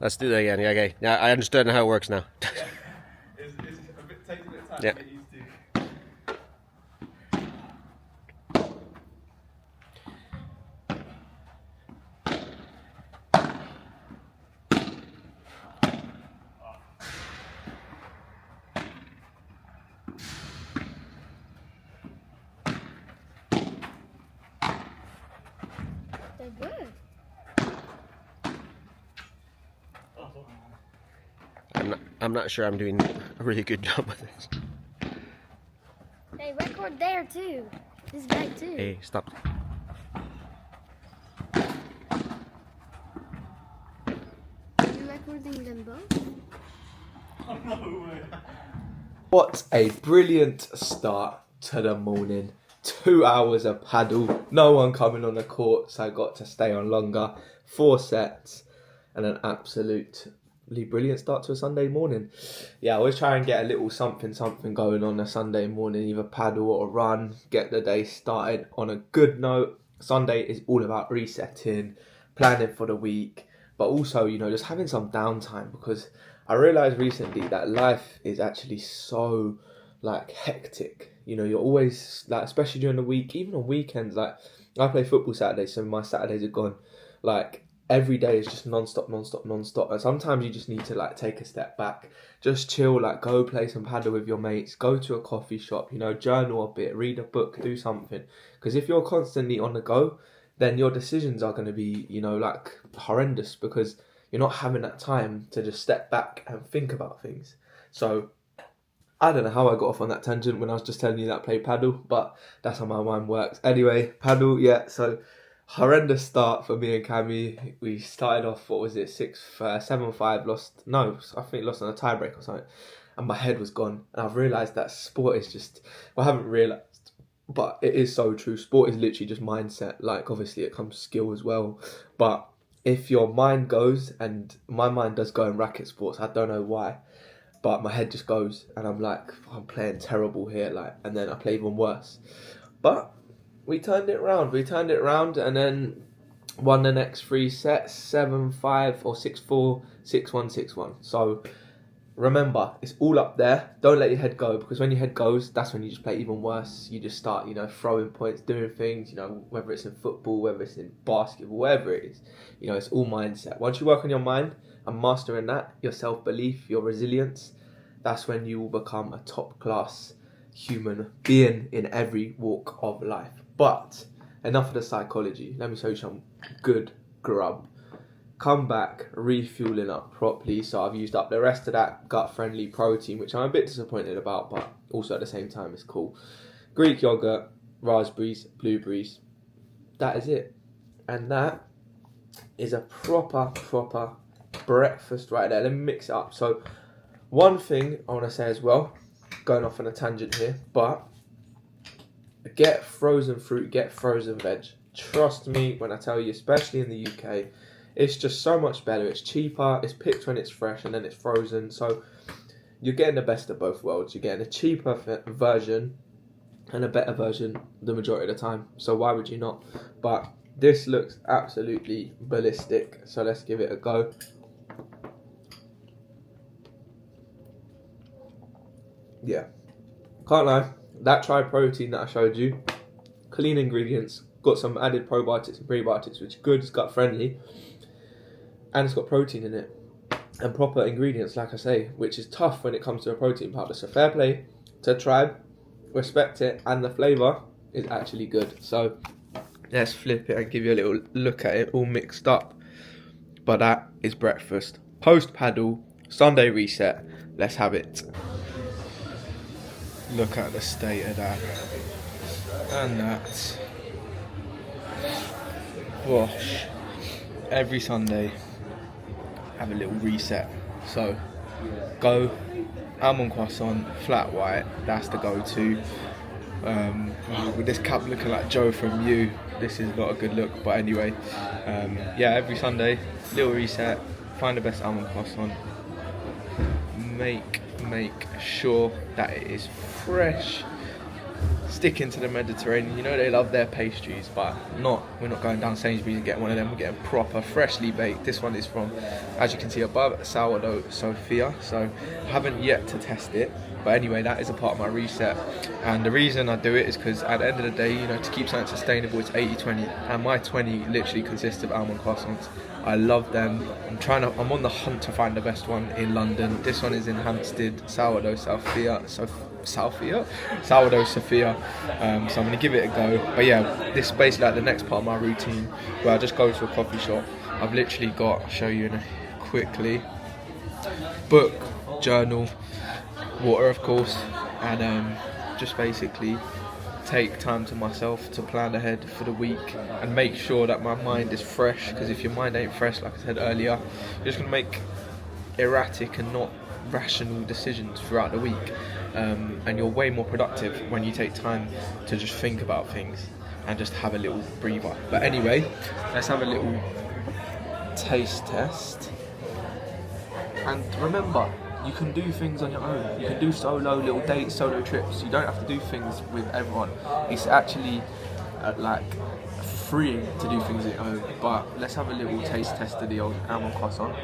Let's do that again. Yeah, okay. Yeah, I understand how it works now. It's a bit, takes a bit of time Yeah. to get used to. They're good. I'm not sure I'm doing a really good job with this. Hey, record there too. This guy too. Hey, stop. Are you recording them both? Oh, no way. What a brilliant start to the morning. 2 hours of paddle, no one coming on the court, so I got to stay on longer. 4 sets and an absolutely brilliant start to a Sunday morning. Yeah, I always try and get a little something going on a Sunday morning, either paddle or run, get the day started on a good note. Sunday is all about resetting, planning for the week, but also, you know, just having some downtime, because I realised recently that life is actually so like hectic. You know, you're always like, especially during the week, even on weekends, like I play football Saturdays, so my Saturdays are gone. Like every day is just non-stop. And sometimes you just need to like take a step back, just chill, like go play some paddle with your mates, go to a coffee shop, you know, journal a bit, read a book, do something. Because if you're constantly on the go, then your decisions are going to be, you know, like horrendous, because you're not having that time to just step back and think about things. So I don't know how I got off on that tangent when I was just telling you that I play paddle, but that's how my mind works. Anyway, paddle, yeah, so horrendous start for me and Cammy. We started off, what was it, 7-5, lost on a tiebreak or something, and my head was gone. And I've realised that sport is just, well, I haven't realised, but it is so true. Sport is literally just mindset. Like, obviously it comes skill as well, but if your mind goes, and my mind does go in racket sports, I don't know why, but my head just goes and I'm like, I'm playing terrible here, like, and then I play even worse. But we turned it round and then won the next 3 sets, 7-5 or 6-4, 6-1, 6-1. So remember, it's all up there. Don't let your head go, because when your head goes, that's when you just play even worse. You just start, you know, throwing points, doing things, you know, whether it's in football, whether it's in basketball, whatever it is. You know, it's all mindset. Once you work on your mind and mastering that, your self-belief, your resilience, that's when you will become a top-class human being in every walk of life. But enough of the psychology. Let me show you some good grub. Come back, refueling up properly. So I've used up the rest of that gut-friendly protein, which I'm a bit disappointed about, but also at the same time it's cool. Greek yogurt, raspberries, blueberries. That is it. And that is a proper breakfast right there. Let me mix it up. So one thing I want to say as well, going off on a tangent here, but get frozen fruit, get frozen veg. Trust me when I tell you, especially in the UK, it's just so much better. It's cheaper, it's picked when it's fresh, and then it's frozen. So you're getting the best of both worlds. You're getting a cheaper version and a better version the majority of the time. So why would you not? But this looks absolutely ballistic. So let's give it a go. Yeah, can't lie, that tri-protein that I showed you, clean ingredients, got some added probiotics and prebiotics, which is good, it's gut friendly, and it's got protein in it, and proper ingredients, like I say, which is tough when it comes to a protein powder. So fair play to Tribe, respect it, and the flavour is actually good. So let's flip it and give you a little look at it, all mixed up. But that is breakfast, post paddle, Sunday reset. Let's have it. Look at the state of that. And that. Wash. Every Sunday, have a little reset. So, go, almond croissant, flat white, that's the go-to. With this cup looking like Joe from You, this is not a good look, but anyway. Yeah, every Sunday, little reset, find the best almond croissant. Make sure that it is fresh, sticking to the Mediterranean. You know they love their pastries, but we're not going down Sainsbury's and getting one of them. We're getting proper freshly baked. This one is from, as you can see above, Sourdough Sophia. So I haven't yet to test it, but anyway, that is a part of my reset. And the reason I do it is because at the end of the day, you know, to keep something sustainable, it's 80-20, and my 20 literally consists of almond croissants. I love them. I'm on the hunt to find the best one in London. This one is in Hampstead, Sourdough Sophia. Sourdough Sophia. So I'm gonna give it a go. But yeah, this is basically like the next part of my routine, where I just go to a coffee shop. I've literally got, I'll show you quickly, book, journal, water of course, and just basically take time to myself to plan ahead for the week and make sure that my mind is fresh, because if your mind ain't fresh, like I said earlier, you're just going to make erratic and not rational decisions throughout the week, and you're way more productive when you take time to just think about things and just have a little breather. But anyway, let's have a little taste test. And remember, you can do things on your own. You can do solo little dates, solo trips. You don't have to do things with everyone. It's actually like freeing to do things on your own. But let's have a little taste test of the old almond croissant.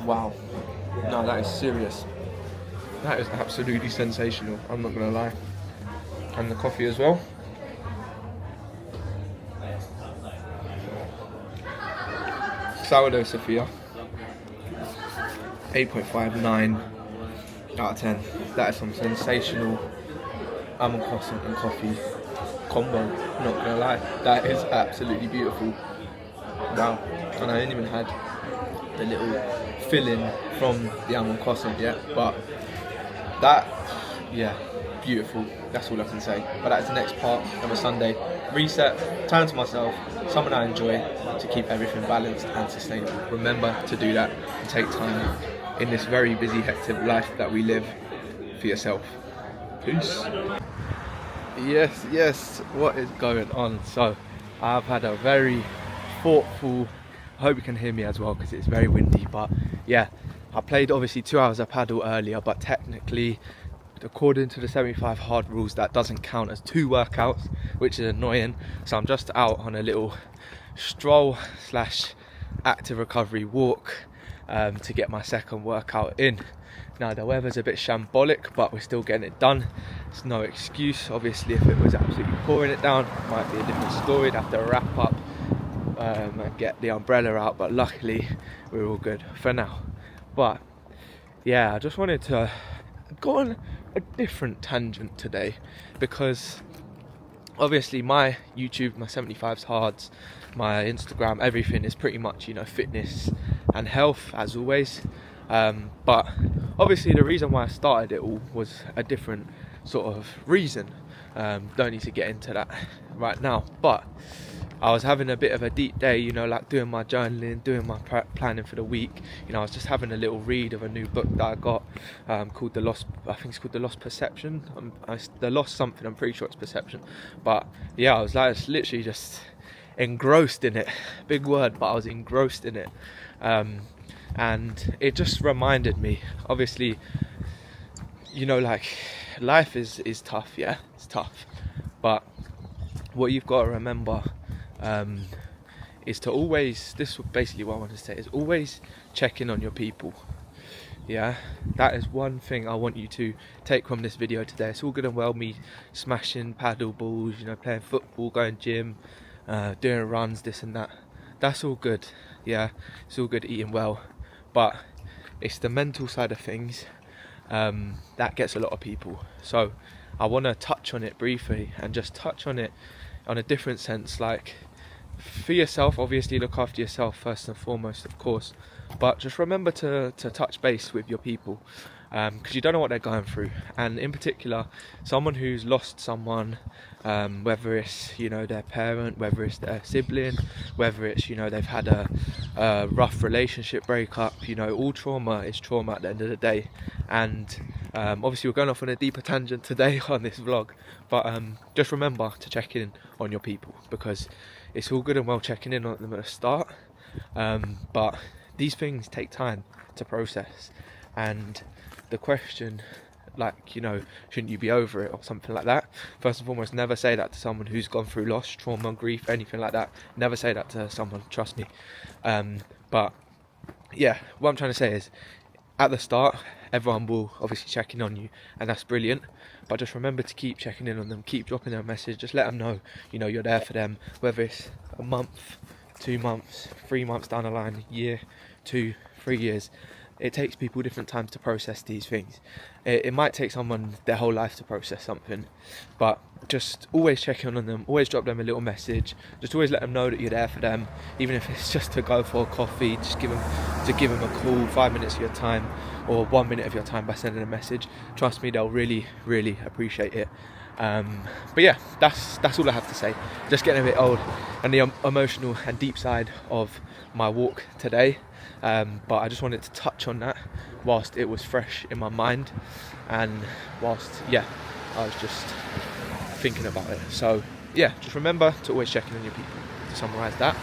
Wow. No, that is serious. That is absolutely sensational. I'm not gonna lie. And the coffee as well. Sourdough Sophia, 8.59 out of 10. That is some sensational almond croissant and coffee combo, not gonna lie. That is absolutely beautiful. Wow. And I ain't even had the little filling from the almond croissant yet, but that, yeah, beautiful. That's all I can say. But that's the next part of a Sunday. Reset, time to myself, something I enjoy, to keep everything balanced and sustainable. Remember to do that and take time in this very busy, hectic life that we live for yourself. Peace. Yes, what is going on? So I've had a very thoughtful, I hope you can hear me as well because it's very windy, but yeah, I played obviously 2 hours of paddle earlier, but technically according to the 75 hard rules that doesn't count as 2 workouts, which is annoying. So I'm just out on a little stroll slash active recovery walk to get my second workout in. Now the weather's a bit shambolic, but we're still getting it done. It's no excuse. Obviously if it was absolutely pouring it down, it might be a different story. I'd have to wrap up and get the umbrella out, but luckily we're all good for now. But yeah, I just wanted to go on a different tangent today, because obviously my YouTube, my 75's hards, my Instagram, everything is pretty much, you know, fitness and health as always, but obviously the reason why I started it all was a different sort of reason. Don't need to get into that right now, but I was having a bit of a deep day, you know, like doing my journaling, doing my planning for the week. You know, I was just having a little read of a new book that I got called The Lost, I think it's called The Lost Perception. The Lost something, I'm pretty sure it's Perception. But yeah, I was like literally just engrossed in it. Big word, but I was engrossed in it. And it just reminded me, obviously, you know, like life is tough, yeah, it's tough. But what you've got to remember is to always, this is basically what I want to say, is always check in on your people. Yeah, that is one thing I want you to take from this video today. It's all good and well me smashing paddle balls, you know, playing football, going gym, doing runs, this and that. That's all good, yeah, it's all good eating well, but it's the mental side of things that gets a lot of people. So I want to touch on it briefly and just touch on it on a different sense. Like, for yourself, obviously look after yourself first and foremost, of course, but just remember to touch base with your people, because you don't know what they're going through. And in particular, someone who's lost someone, whether it's, you know, their parent, whether it's their sibling, whether it's, you know, they've had a rough relationship breakup, you know, all trauma is trauma at the end of the day. And obviously we're going off on a deeper tangent today on this vlog, but just remember to check in on your people, because it's all good and well checking in on them at the start, but these things take time to process. And the question, like, you know, shouldn't you be over it or something like that? First and foremost, never say that to someone who's gone through loss, trauma, grief, anything like that. Never say that to someone, trust me. But yeah, what I'm trying to say is, at the start, everyone will obviously check in on you, and that's brilliant. But just remember to keep checking in on them, keep dropping them a message, just let them know, you know, you're there for them, whether it's a month, 2 months, 3 months down the line, a year, 2, 3 years. It takes people different times to process these things. It might take someone their whole life to process something, but just always check in on them, always drop them a little message, just always let them know that you're there for them, even if it's just to go for a coffee, just give them a call, 5 minutes of your time, or 1 minute of your time by sending a message. Trust me, they'll really, really appreciate it. But yeah, that's all I have to say. Just getting a bit old and the emotional and deep side of my walk today. But I just wanted to touch on that whilst it was fresh in my mind, and whilst I was just thinking about it. So yeah, just remember to always check in on your people, to summarise that.